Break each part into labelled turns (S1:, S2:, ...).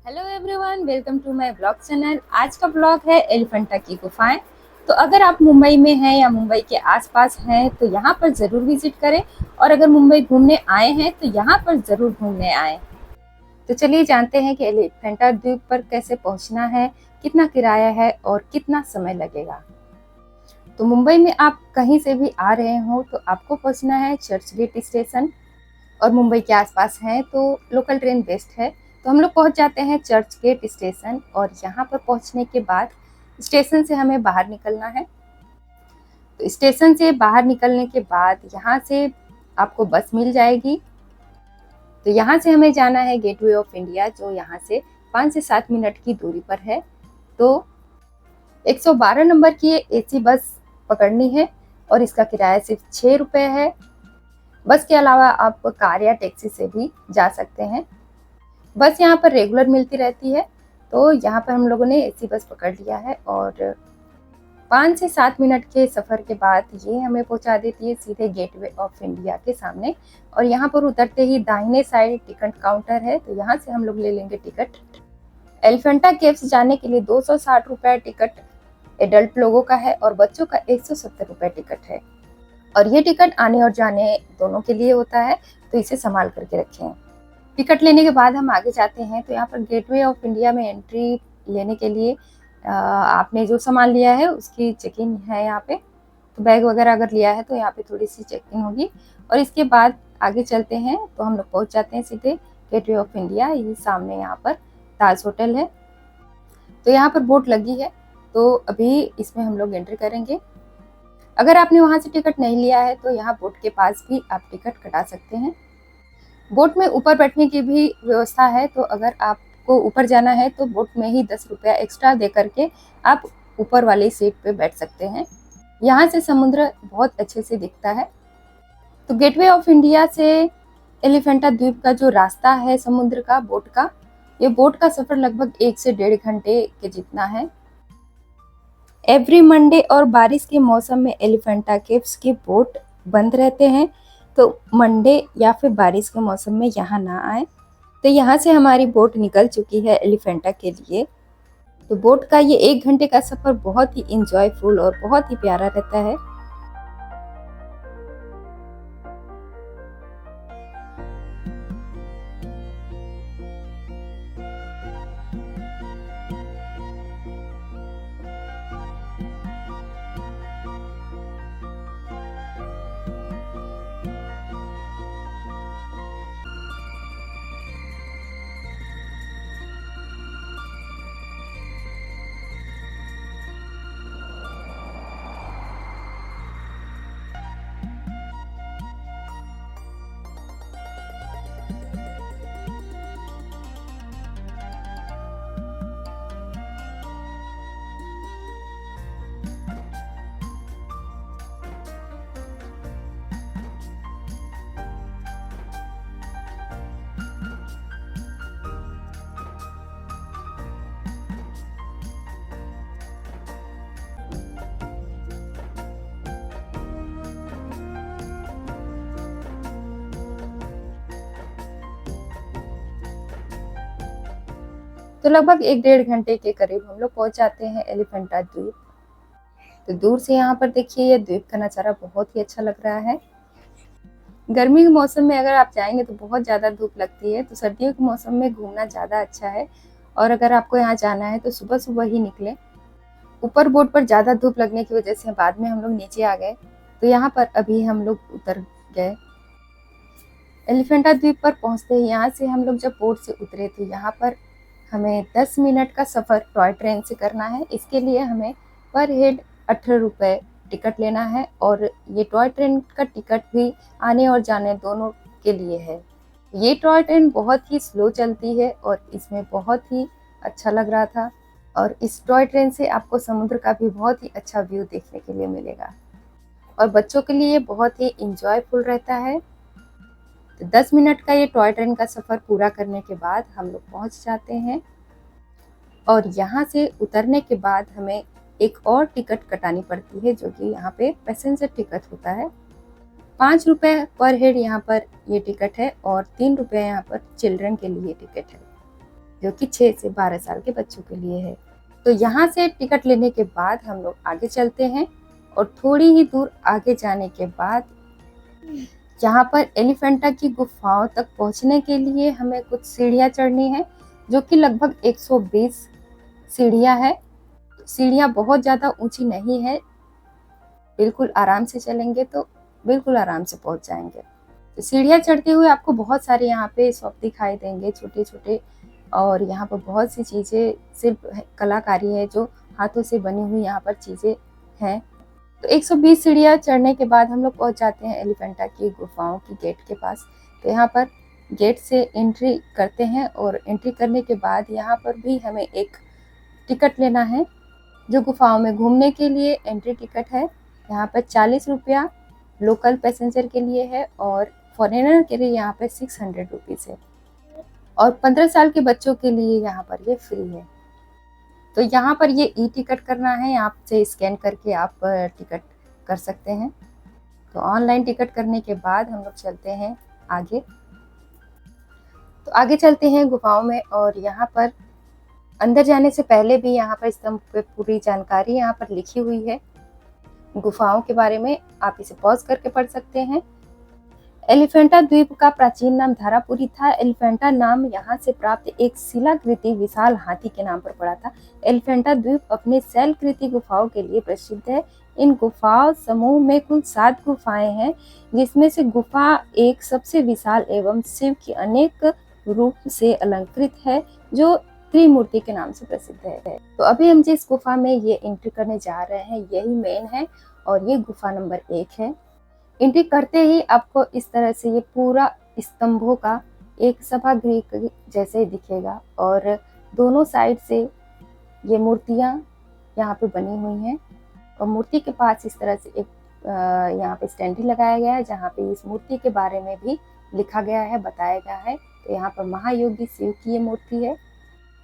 S1: Hello everyone, welcome to my blog channel. आज का blog है एलिफेंटा की गुफाएं। तो अगर आप मुंबई में हैं या मुंबई के आसपास हैं तो यहाँ पर ज़रूर विजिट करें, और अगर मुंबई घूमने आए हैं तो यहाँ पर ज़रूर घूमने आएं। तो चलिए जानते हैं कि एलिफेंटा द्वीप पर कैसे पहुँचना है, कितना किराया है और कितना समय लगेगा। तो मुंबई में आप कहीं से भी आ रहे हो तो आपको पहुँचना है चर्च गेट स्टेशन, और मुंबई के आसपास हैं तो लोकल ट्रेन बेस्ट है। तो हम लोग पहुंच जाते हैं चर्च गेट स्टेशन, और यहाँ पर पहुंचने के बाद स्टेशन से हमें बाहर निकलना है। तो स्टेशन से बाहर निकलने के बाद यहाँ से आपको बस मिल जाएगी। तो यहाँ से हमें जाना है गेटवे ऑफ इंडिया, जो यहाँ से 5 से 7 मिनट की दूरी पर है। तो 112 नंबर की एसी बस पकड़नी है और इसका किराया सिर्फ 6 रुपये है। बस के अलावा आप कार या टैक्सी से भी जा सकते हैं। बस यहाँ पर रेगुलर मिलती रहती है। तो यहाँ पर हम लोगों ने एसी बस पकड़ लिया है, और 5 से 7 मिनट के सफ़र के बाद ये हमें पहुँचा देती है सीधे गेटवे ऑफ इंडिया के सामने। और यहाँ पर उतरते ही दाहिने साइड टिकट काउंटर है, तो यहाँ से हम लोग ले लेंगे टिकट। एलिफेंटा केव्स जाने के लिए 260 रुपये टिकट एडल्ट लोगों का है, और बच्चों का 170 रुपये टिकट है। और ये टिकट आने और जाने दोनों के लिए होता है, तो इसे संभाल करके रखें। टिकट लेने के बाद हम आगे जाते हैं, तो यहाँ पर गेटवे ऑफ इंडिया में एंट्री लेने के लिए आपने जो सामान लिया है उसकी चेकिंग है यहाँ पे। तो बैग वगैरह अगर लिया है तो यहाँ पे थोड़ी सी चेकिंग होगी, और इसके बाद आगे चलते हैं तो हम लोग पहुँच जाते हैं सीधे गेटवे ऑफ इंडिया। ये सामने यहाँ पर ताज होटल है। तो यहाँ पर बोट लगी है, तो अभी इसमें हम लोग एंट्री करेंगे। अगर आपने वहाँ से टिकट नहीं लिया है तो यहाँ बोट के पास भी आप टिकट कटा सकते हैं। बोट में ऊपर बैठने की भी व्यवस्था है, तो अगर आपको ऊपर जाना है तो बोट में ही 10 रुपया एक्स्ट्रा दे करके आप ऊपर वाली सीट पे बैठ सकते हैं। यहाँ से समुद्र बहुत अच्छे से दिखता है। तो गेटवे ऑफ इंडिया से एलिफेंटा द्वीप का जो रास्ता है समुद्र का, बोट का, ये बोट का सफ़र लगभग 1 से 1.5 घंटे के जितना है। एवरी मंडे और बारिश के मौसम में एलिफेंटा केव्स की बोट बंद रहते हैं, तो मंडे या फिर बारिश के मौसम में यहाँ ना आए। तो यहाँ से हमारी बोट निकल चुकी है एलिफेंटा के लिए। तो बोट का ये 1 घंटे का सफ़र बहुत ही इंजॉयफुल और बहुत ही प्यारा रहता है। तो लगभग 1-1.5 घंटे के करीब हम लोग पहुंच जाते हैं एलिफेंटा द्वीप। तो दूर से यहाँ पर देखिए ये द्वीप का नज़ारा बहुत ही अच्छा लग रहा है। गर्मी के मौसम में अगर आप जाएंगे तो बहुत ज़्यादा धूप लगती है, तो सर्दियों के मौसम में घूमना ज़्यादा अच्छा है। और अगर आपको यहाँ जाना है तो सुबह सुबह ही निकलें। ऊपर बोट पर ज़्यादा धूप लगने की वजह से बाद में हम लोग नीचे आ गए, तो यहाँ पर अभी हम लोग उतर गए। एलिफेंटा द्वीप पर पहुँचते ही यहाँ से हम लोग जब बोट से उतरे तो यहाँ पर हमें 10 मिनट का सफ़र टॉय ट्रेन से करना है। इसके लिए हमें पर हेड 18 रुपये टिकट लेना है, और ये टॉय ट्रेन का टिकट भी आने और जाने दोनों के लिए है। ये टॉय ट्रेन बहुत ही स्लो चलती है और इसमें बहुत ही अच्छा लग रहा था, और इस टॉय ट्रेन से आपको समुद्र का भी बहुत ही अच्छा व्यू देखने के लिए मिलेगा, और बच्चों के लिए बहुत ही इंजॉयफुल रहता है। तो 10 मिनट का ये टॉय ट्रेन का सफ़र पूरा करने के बाद हम लोग पहुँच जाते हैं, और यहाँ से उतरने के बाद हमें एक और टिकट कटानी पड़ती है, जो कि यहाँ पे पैसेंजर टिकट होता है। 5 रुपये पर हेड यहाँ पर ये टिकट है, और 3 रुपये यहाँ पर चिल्ड्रन के लिए टिकट है। जो कि 6 से 12 साल के बच्चों के लिए है। तो यहाँ से टिकट लेने के बाद हम लोग आगे चलते हैं और थोड़ी ही दूर आगे जाने के बाद यहाँ पर एलिफेंटा की गुफाओं तक पहुँचने के लिए हमें कुछ सीढ़ियाँ चढ़नी है, जो कि लगभग 120 सीढ़ियाँ है। सीढ़ियाँ बहुत ज़्यादा ऊंची नहीं है, बिल्कुल आराम से चलेंगे तो बिल्कुल आराम से पहुँच जाएंगे। तो सीढ़ियाँ चढ़ते हुए आपको बहुत सारे यहाँ पे शॉप दिखाई देंगे छोटे छोटे, और यहाँ पर बहुत सी चीज़ें सिर्फ कलाकारी है, जो हाथों से बनी हुई यहाँ पर चीज़ें हैं। तो 120 सीढ़ियाँ चढ़ने के बाद हम लोग पहुँच जाते हैं एलिफेंटा की गुफाओं की गेट के पास। तो यहाँ पर गेट से एंट्री करते हैं और एंट्री करने के बाद यहाँ पर भी हमें एक टिकट लेना है, जो गुफाओं में घूमने के लिए एंट्री टिकट है। यहाँ पर 40 रुपया लोकल पैसेंजर के लिए है और फॉरेनर के लिए यहाँ पर 600 रुपीज़ है, और 15 साल के बच्चों के लिए यहाँ पर ये फ्री है। तो यहाँ पर ये ई टिकट करना है, आप से स्कैन करके आप टिकट कर सकते हैं। तो ऑनलाइन टिकट करने के बाद हम लोग चलते हैं आगे। तो आगे चलते हैं गुफाओं में, और यहाँ पर अंदर जाने से पहले भी यहाँ पर स्तंभ पे पूरी जानकारी यहाँ पर लिखी हुई है गुफाओं के बारे में, आप इसे पॉज करके पढ़ सकते हैं। एलिफेंटा द्वीप का प्राचीन नाम धारापुरी था। एलिफेंटा नाम यहाँ से प्राप्त एक शिलाकृति विशाल हाथी के नाम पर पड़ा था। एलिफेंटा द्वीप अपने शैलकृति गुफाओं के लिए प्रसिद्ध है। इन गुफाओं समूह में कुल 7 गुफाएं हैं, जिसमें से गुफा एक सबसे विशाल एवं शिव की अनेक रूप से अलंकृत है, जो त्रिमूर्ति के नाम से प्रसिद्ध है। तो अभी हम जिस गुफा में ये एंट्री करने जा रहे हैं यही मेन है, और ये गुफा नंबर 1 है। एंट्री करते ही आपको इस तरह से ये पूरा स्तंभों का एक सभागृह जैसे दिखेगा, और दोनों साइड से ये मूर्तियां यहाँ पे बनी हुई हैं, और मूर्ति के पास इस तरह से एक यहाँ पे स्टैंड लगाया गया है, जहाँ पे इस मूर्ति के बारे में भी लिखा गया है, बताया गया है। तो यहाँ पर महायोगी शिव की ये मूर्ति है,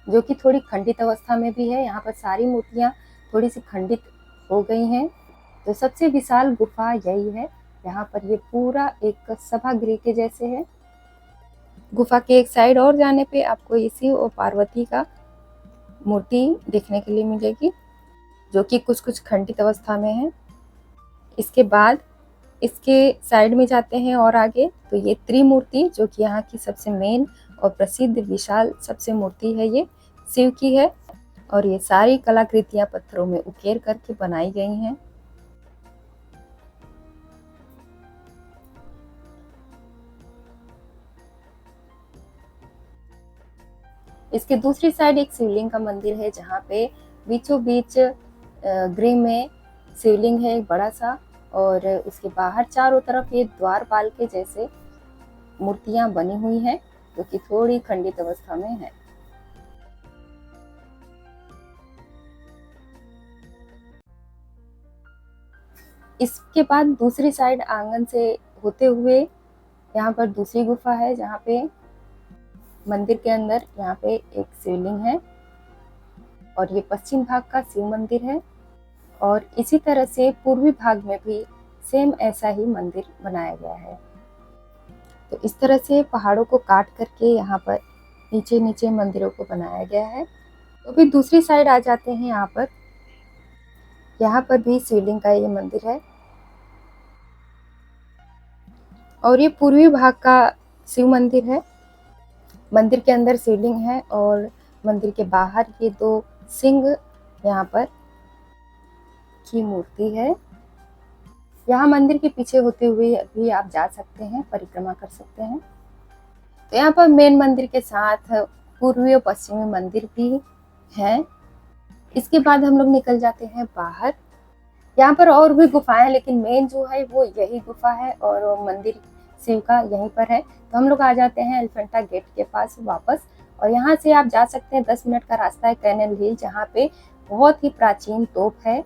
S1: जो कि थोड़ी खंडित अवस्था में भी है। यहाँ पर सारी मूर्तियाँ थोड़ी सी खंडित हो गई हैं। तो सबसे विशाल गुफा यही है। यहाँ पर ये पूरा एक सभागृह के जैसे है। गुफा के एक साइड और जाने पे आपको ये शिव और पार्वती का मूर्ति देखने के लिए मिलेगी, जो कि कुछ कुछ खंडित अवस्था में है। इसके बाद इसके साइड में जाते हैं और आगे, तो ये त्रिमूर्ति, जो कि यहाँ की सबसे मेन और प्रसिद्ध विशाल सबसे मूर्ति है, ये शिव की है, और ये सारी कलाकृतियाँ पत्थरों में उकेर करके बनाई गई हैं। इसके दूसरी साइड एक शिवलिंग का मंदिर है, जहाँ पे बीचों बीच गृह में शिवलिंग है एक बड़ा सा, और उसके बाहर चारों तरफ ये द्वारपाल के जैसे मूर्तियां बनी हुई हैं, जो कि थोड़ी खंडित अवस्था में है। इसके बाद दूसरी साइड आंगन से होते हुए यहाँ पर दूसरी गुफा है, जहाँ पे मंदिर के अंदर यहाँ पे एक शिवलिंग है, और ये पश्चिम भाग का शिव मंदिर है। और इसी तरह से पूर्वी भाग में भी सेम ऐसा ही मंदिर बनाया गया है। तो इस तरह से पहाड़ों को काट करके यहाँ पर नीचे नीचे मंदिरों को बनाया गया है। तो भी दूसरी साइड आ जाते हैं यहाँ पर भी शिवलिंग का ये मंदिर है, और ये पूर्वी भाग का शिव मंदिर है। मंदिर के अंदर शिवलिंग है, और मंदिर के बाहर ये 2 सिंह यहाँ पर की मूर्ति है। यहाँ मंदिर के पीछे होते हुए भी आप जा सकते हैं, परिक्रमा कर सकते हैं। तो यहाँ पर मेन मंदिर के साथ पूर्वी और पश्चिमी मंदिर भी हैं। इसके बाद हम लोग निकल जाते हैं बाहर। यहाँ पर और भी गुफाएं, लेकिन मेन जो है वो यही गुफा है, और मंदिर शिव का यहीं पर है। तो हम लोग आ जाते हैं एलिफेंटा गेट के पास वापस, और यहाँ से आप जा सकते हैं, 10 मिनट का रास्ता है कैनल हिल, जहाँ पे बहुत ही प्राचीन तोप है।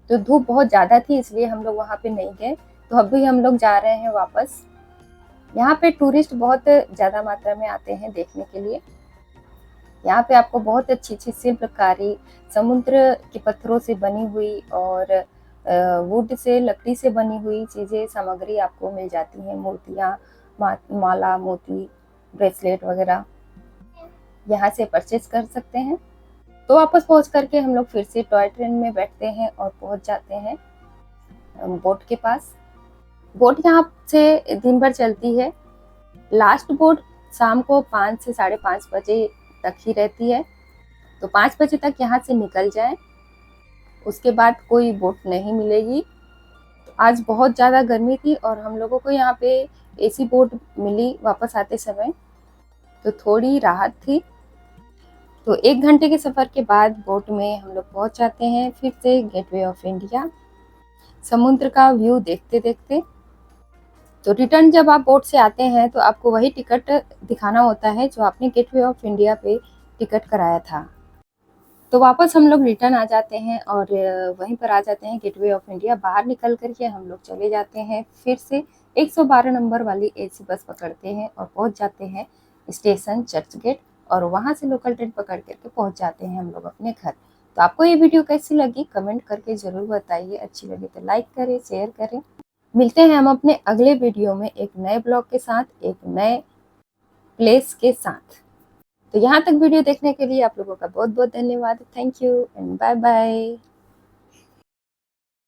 S1: तो धूप बहुत ज़्यादा थी, इसलिए हम लोग वहाँ पे नहीं गए। तो अभी हम लोग जा रहे हैं वापस। यहाँ पे टूरिस्ट बहुत ज़्यादा मात्रा में आते हैं देखने के लिए। यहाँ पे आपको बहुत अच्छी अच्छी शिल्पकारी, समुद्र के पत्थरों से बनी हुई और वुड से, लकड़ी से बनी हुई चीज़ें, सामग्री आपको मिल जाती हैं। मूर्तियाँ, माला, मोती, ब्रेसलेट वगैरह। यहाँ से परचेज कर सकते हैं। तो वापस पहुँच करके हम लोग फिर से टॉय ट्रेन में बैठते हैं और पहुँच जाते हैं बोट के पास। बोट यहाँ से दिन भर चलती है। लास्ट बोट शाम को 5 से 5:30 बजे तक ही रहती है। तो 5 बजे तक यहाँ से निकल जाएं, उसके बाद कोई बोट नहीं मिलेगी। तो आज बहुत ज़्यादा गर्मी थी और हम लोगों को यहाँ पे एसी बोट मिली वापस आते समय, तो थोड़ी राहत थी। तो 1 घंटे के सफ़र के बाद बोट में हम लोग पहुँच जाते हैं फिर से गेटवे ऑफ इंडिया, समुद्र का व्यू देखते देखते। तो रिटर्न जब आप बोट से आते हैं तो आपको वही टिकट दिखाना होता है जो आपने गेटवे ऑफ इंडिया पे टिकट कराया था। तो वापस हम लोग रिटर्न आ जाते हैं और वहीं पर आ जाते हैं गेटवे ऑफ इंडिया। बाहर निकल कर के हम लोग चले जाते हैं फिर से 112 नंबर वाली एसी बस पकड़ते हैं और पहुंच जाते हैं स्टेशन चर्च गेट, और वहां से लोकल ट्रेन पकड़ करके पहुंच जाते हैं हम लोग अपने घर। तो आपको ये वीडियो कैसी लगी कमेंट करके ज़रूर बताइए। अच्छी लगी तो लाइक करें, शेयर करें। मिलते हैं हम अपने अगले वीडियो में एक नए ब्लॉग के साथ, एक नए प्लेस के साथ। तो यहाँ तक वीडियो देखने के लिए आप लोगों का बहुत बहुत धन्यवाद। Thank you and bye bye.